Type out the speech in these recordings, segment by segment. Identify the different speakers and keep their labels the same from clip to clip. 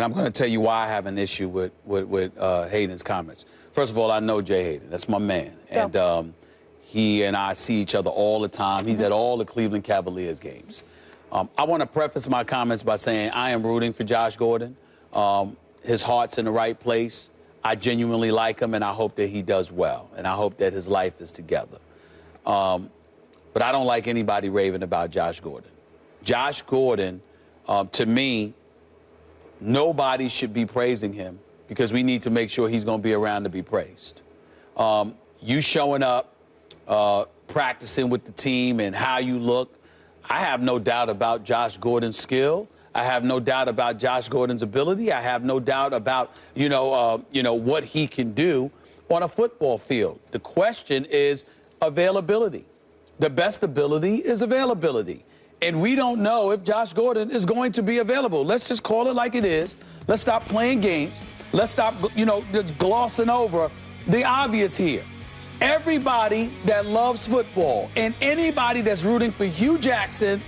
Speaker 1: And I'm going to tell you why I have an issue with Haden's comments. First of all, I know Jay Haden. That's my man.
Speaker 2: Yeah.
Speaker 1: And he and I see each other all the time. He's at all the Cleveland Cavaliers games. I want to preface my comments by saying I am rooting for Josh Gordon. His heart's in the right place. I genuinely like him, and I hope that he does well. And I hope that his life is together. But I don't like anybody raving about Josh Gordon. Josh Gordon, to me, nobody should be praising him because we need to make sure he's going to be around to be praised. You showing up, practicing with the team and how you look, I have no doubt about Josh Gordon's skill. I have no doubt about Josh Gordon's ability. I have no doubt about, what he can do on a football field. The question is availability. The best ability is availability. And we don't know if Josh Gordon is going to be available. Let's just call it like it is. Let's stop playing games. Let's stop, just glossing over the obvious here. Everybody that loves football and anybody that's rooting for Hugh Jackson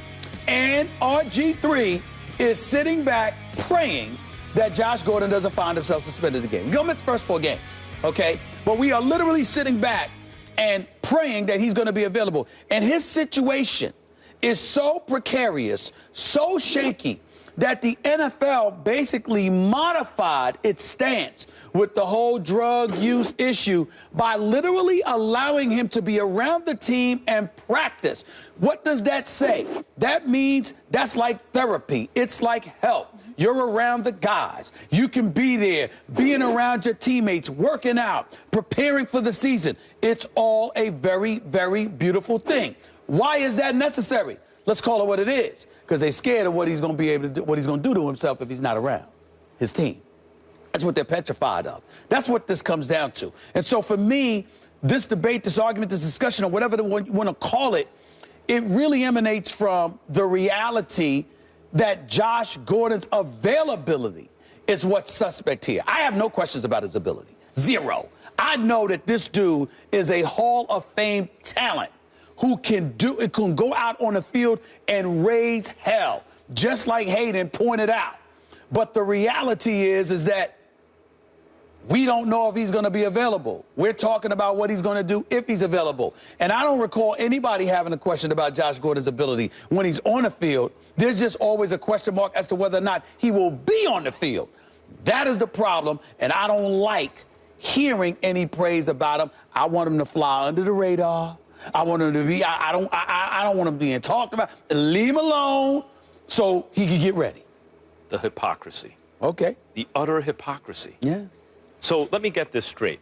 Speaker 1: and RG3 is sitting back praying that Josh Gordon doesn't find himself suspended again. We're going to miss the first 4 games, okay? But we are literally sitting back and praying that he's going to be available. And his situation is so precarious, so shaky, that the NFL basically modified its stance with the whole drug use issue by literally allowing him to be around the team and practice. What does that say? That means that's like therapy. It's like help. You're around the guys. You can be there, being around your teammates, working out, preparing for the season. It's all a very, very beautiful thing. Why is that necessary? Let's call it what it is. Because they're scared of what he's going to be able to do, what he's going to do to himself if he's not around his team. That's what they're petrified of. That's what this comes down to. And so for me, this debate, this argument, this discussion, or whatever you want to call it, it really emanates from the reality that Josh Gordon's availability is what's suspect here. I have no questions about his ability. Zero. I know that this dude is a Hall of Fame talent who can go out on the field and raise hell, just like Haden pointed out. But the reality is that we don't know if he's going to be available. We're talking about what he's going to do if he's available. And I don't recall anybody having a question about Josh Gordon's ability when he's on the field. There's just always a question mark as to whether or not he will be on the field. That is the problem, and I don't like hearing any praise about him. I want him to fly under the radar. I want him to be, I don't want him being talked about. Leave him alone so he can get ready.
Speaker 3: The hypocrisy.
Speaker 1: Okay.
Speaker 3: The utter hypocrisy.
Speaker 1: Yeah.
Speaker 3: So let me get this straight.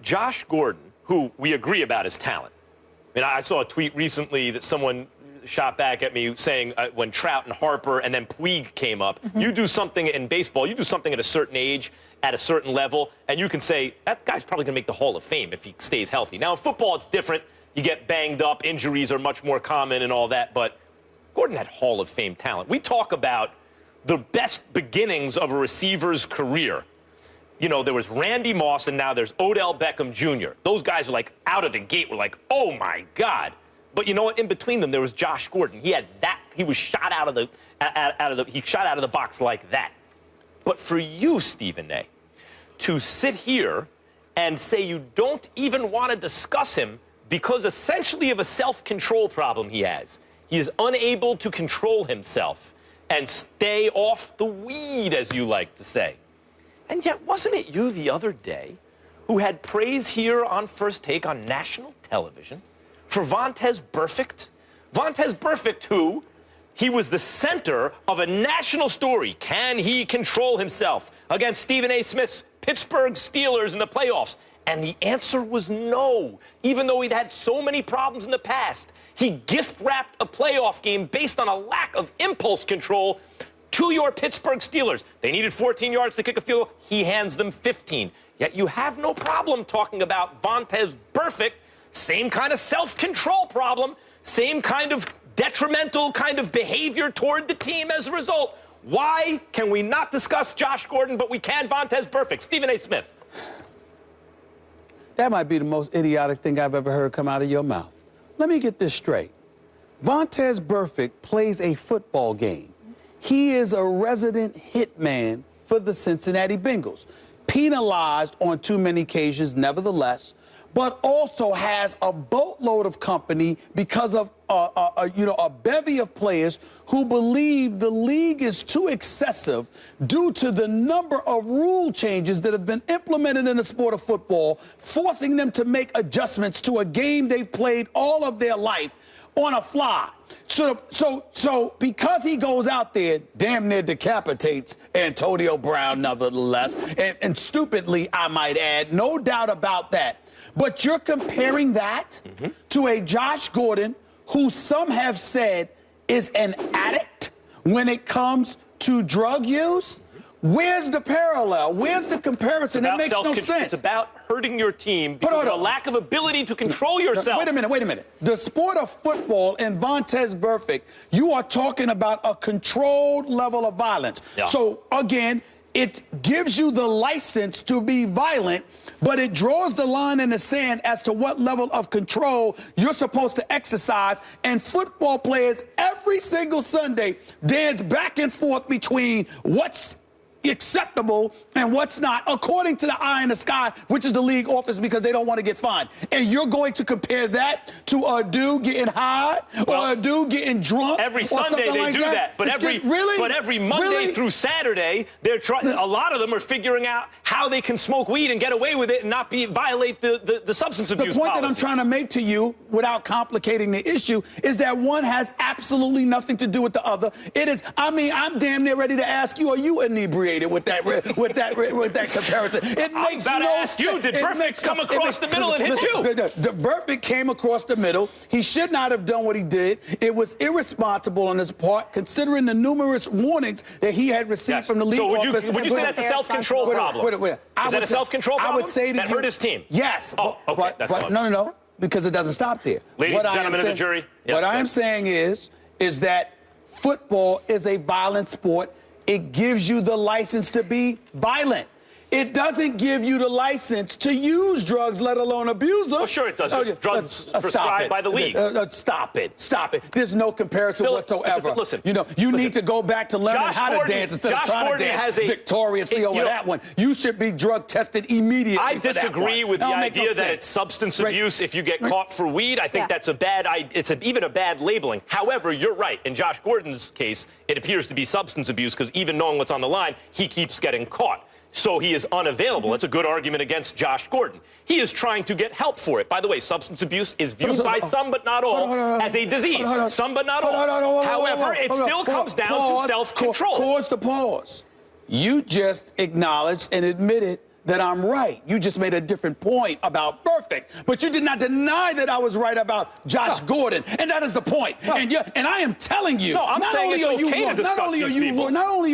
Speaker 3: Josh Gordon, who we agree about his talent. I mean, I saw a tweet recently that someone shot back at me saying when Trout and Harper and then Puig came up, you do something in baseball, you do something at a certain age, at a certain level, and you can say, that guy's probably going to make the Hall of Fame if he stays healthy. Now, in football, it's different. You get banged up, injuries are much more common and all that, but Gordon had Hall of Fame talent. We talk about the best beginnings of a receiver's career. You know, there was Randy Moss and now there's Odell Beckham Jr. Those guys were like out of the gate, were like, oh my God. But you know what? In between them, there was Josh Gordon. He had that. He was shot out of the box like that. But for you, Stephen A., to sit here and say you don't even want to discuss him because essentially of a self-control problem he has. He is unable to control himself and stay off the weed, as you like to say. And yet, wasn't it you the other day who had praise here on First Take on national television for Vontaze Burfict? Vontaze Burfict, who he was the center of a national story. Can he control himself against Stephen A. Smith's Pittsburgh Steelers in the playoffs? And the answer was no. Even though he'd had so many problems in the past, he gift-wrapped a playoff game based on a lack of impulse control to your Pittsburgh Steelers. They needed 14 yards to kick a field goal. He hands them 15. Yet you have no problem talking about Vontaze Burfict. Same kind of self-control problem, same kind of detrimental kind of behavior toward the team as a result. Why can we not discuss Josh Gordon, but we can Vontaze Burfict? Stephen A. Smith.
Speaker 1: That might be the most idiotic thing I've ever heard come out of your mouth. Let me get this straight. Vontaze Burfict plays a football game. He is a resident hitman for the Cincinnati Bengals. Penalized on too many occasions, nevertheless, but also has a boatload of company because of a bevy of players who believe the league is too excessive due to the number of rule changes that have been implemented in the sport of football, forcing them to make adjustments to a game they've played all of their life on a fly. So because he goes out there, damn near decapitates Antonio Brown, nevertheless, and stupidly, I might add, no doubt about that. But you're comparing that to a Josh Gordon who some have said is an addict when it comes to drug use. Where's the parallel? Where's the comparison? It makes no sense.
Speaker 3: It's about hurting your team because of a lack of ability to control yourself.
Speaker 1: Wait a minute. The sport of football in Vontaze Burfict, you are talking about a controlled level of violence. Yeah. So, again, it gives you the license to be violent, but it draws the line in the sand as to what level of control you're supposed to exercise. And football players every single Sunday dance back and forth between what's acceptable and what's not, according to the eye in the sky, which is the league office, because they don't want to get fined. And you're going to compare that to a dude getting high or a dude getting drunk?
Speaker 3: Every Sunday they do that. But every Monday through Saturday, they're trying. A lot of them are figuring out how they can smoke weed and get away with it and not violate the substance abuse policy.
Speaker 1: The point that I'm trying to make to you, without complicating the issue, is that one has absolutely nothing to do with the other. It is. I mean, I'm damn near ready to ask you: are you inebriated with that comparison? It makes
Speaker 3: I'm about to ask you: did Burfict come across the middle and hit you?
Speaker 1: The Burfict came across the middle. He should not have done what he did. It was irresponsible on his part, considering the numerous warnings that he had received from the league office.
Speaker 3: So would you say that's a self-control problem? Is that a self-control problem?
Speaker 1: I would say
Speaker 3: that hurt his team.
Speaker 1: Yes.
Speaker 3: Oh, okay.
Speaker 1: But no, because it doesn't stop there.
Speaker 3: Ladies and gentlemen of the jury.
Speaker 1: What I am saying is that football is a violent sport. It gives you the license to be violent. It doesn't give you the license to use drugs, let alone abuse them.
Speaker 3: Well, sure it does. Drugs prescribed by the league.
Speaker 1: Stop it. There's no comparison whatsoever.
Speaker 3: Listen.
Speaker 1: You need to go back to learning how to dance instead of trying to dance victoriously over that one. You should be drug tested immediately.
Speaker 3: I disagree with the idea that it's substance abuse if you get caught for weed. I think that's a bad idea. It's even a bad labeling. However, you're right. In Josh Gordon's case, it appears to be substance abuse because even knowing what's on the line, he keeps getting caught. So he is unavailable. That's a good argument against Josh Gordon. He is trying to get help for it. By the way, substance abuse is viewed by some but not all as a disease. Some but not all. However, it still comes down to self-control.
Speaker 1: Pause. You just acknowledged and admitted that I'm right. You just made a different point about Burfict, but you did not deny that I was right about Josh Gordon, and that is the point. And I am telling you,
Speaker 3: not only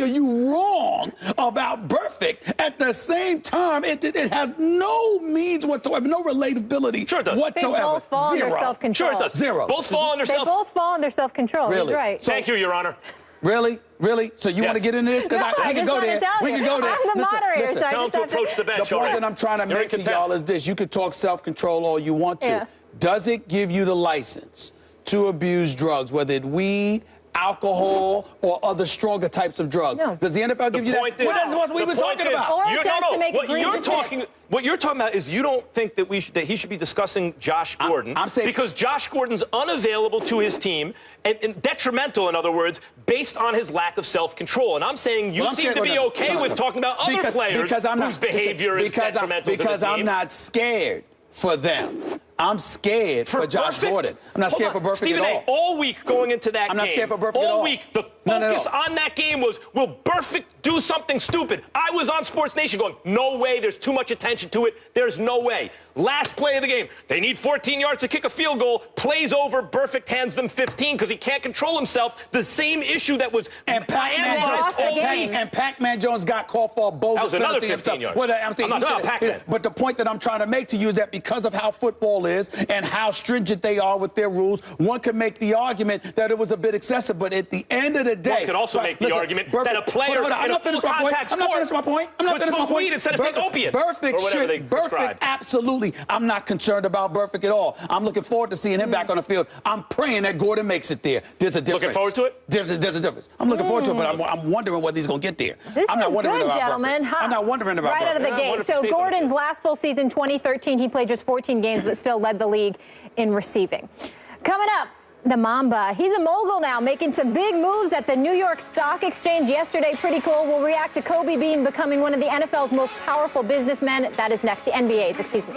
Speaker 3: are
Speaker 1: you wrong about Burfict, at the same time, it has no means whatsoever, no relatability whatsoever.
Speaker 2: They both fall under self-control.
Speaker 3: Sure it does.
Speaker 1: Zero.
Speaker 3: Both fall under
Speaker 2: self-control. They both fall under self-control.
Speaker 1: Really?
Speaker 2: He's right.
Speaker 3: Thank you, Your Honor.
Speaker 1: Really? So you want to get into this? Because we can go there. We can go there.
Speaker 2: I'm the moderator, so
Speaker 3: tell him to approach the bench.
Speaker 1: The point that I'm trying to make to y'all is this. You could talk self-control all you want to.
Speaker 2: Yeah.
Speaker 1: Does it give you the license to abuse drugs, whether it's weed, alcohol, or other stronger types of drugs?
Speaker 2: No.
Speaker 1: Does the NFL give you that? That's what we've been talking about.
Speaker 3: What you're talking about is you don't think that he should be discussing Josh Gordon.
Speaker 1: I'm saying
Speaker 3: because Josh Gordon's unavailable to his team and detrimental, in other words, based on his lack of self-control. And I'm saying you seem to be okay with talking about other players whose behavior is detrimental to the team.
Speaker 1: Because I'm not scared for them. I'm scared for Josh Gordon. I'm not scared for Burfict at all.
Speaker 3: All week going into that game.
Speaker 1: I'm not scared for Burfict at all.
Speaker 3: All week, the focus on that game was, will Burfict do something stupid? I was on Sports Nation going, no way, there's too much attention to it. There's no way. Last play of the game, they need 14 yards to kick a field goal. Plays over, Burfict hands them 15 because he can't control himself. The same issue that was analyzed all week.
Speaker 1: And Pac-Man Jones got called for a bogus
Speaker 3: penalty. That was another 15 yards.
Speaker 1: Well, I'm not talking about Pac-Man. But the point that I'm trying to make to you is that because of how football football is and how stringent they are with their rules, one could make the argument that it was a bit excessive. But at the end of the day,
Speaker 3: one could also make the argument that a player in a full contact sport would smoke weed instead of take opiates.
Speaker 1: Burfict, absolutely. I'm not concerned about Burfict at all. I'm looking forward to seeing him back on the field. I'm praying that Gordon makes it there. There's a difference.
Speaker 3: Looking forward to it?
Speaker 1: There's a difference. I'm looking forward to it, but I'm wondering whether he's going to get there. I'm not wondering
Speaker 2: good,
Speaker 1: about
Speaker 2: gentlemen.
Speaker 1: Burfict. I'm not wondering about
Speaker 2: right
Speaker 1: Burfict.
Speaker 2: out of the gate. So Gordon's last full season, 2013, he played just 14 games, but still led the league in receiving. Coming up, the Mamba. He's a mogul now, making some big moves at the New York Stock Exchange yesterday. Pretty cool. We'll react to Kobe Bean becoming one of the NFL's most powerful businessmen. That is next. The NBA's, excuse me.